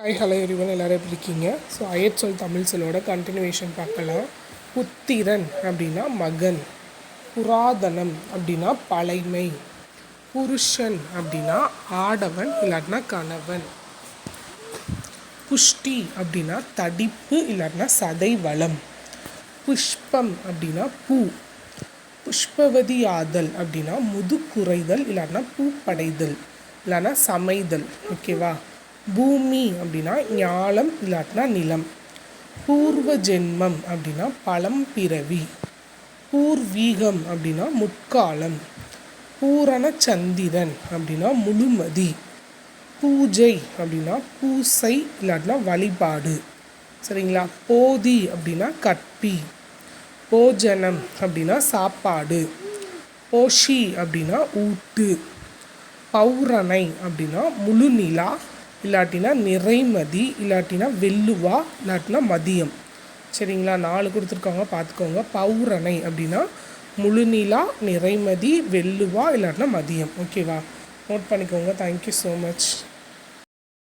Hi hello everyone, எல்லோரும் எப்படி இருக்கீங்க? ஸோ அயற்சொல் தமிழ் சொல்லோட கண்டினியூவேஷன் பார்க்கலாம். புத்திரன் அப்படின்னா மகன், புராதனம் அப்படின்னா பழைமை, புருஷன் அப்படின்னா ஆடவன் இல்லாட்டினா கணவன், புஷ்டி அப்படின்னா தடிப்பு இல்லாட்டினா சதை வளம், புஷ்பம் அப்படின்னா பூ, புஷ்பவதி ஆதல் அப்படின்னா முதுகுறைதல் இல்லாட்டினா பூப்படைதல் இல்லைன்னா சமைதல். ஓகேவா? பூமி அப்படின்னா ஞாலம் இல்லாட்டினா நிலம், பூர்வ ஜென்மம் அப்படின்னா பழம்பிறவி, பூர்வீகம் அப்படின்னா முற்காலம், பூரண சந்திரன் அப்படின்னா முழுமதி, பூஜை அப்படின்னா பூசை இல்லாட்டினா வழிபாடு. சரிங்களா? போதி அப்படின்னா கற்பி, போஜனம் அப்படின்னா சாப்பாடு, போஷி அப்படின்னா ஊட்டு, பௌரணை அப்படின்னா முழுநிலா இல்லாட்டினா நிறைமதி இல்லாட்டினா வெள்ளுவா இல்லாட்டினா மதியம். சரிங்களா? 4 கொடுத்துருக்காங்க, பார்த்துக்கோங்க. பௌரணை அப்படின்னா முழுநிலா, நிறைமதி, வெள்ளுவா இல்லாட்டினா மதியம். ஓகேவா? நோட் பண்ணிக்கோங்க. Thank you so much.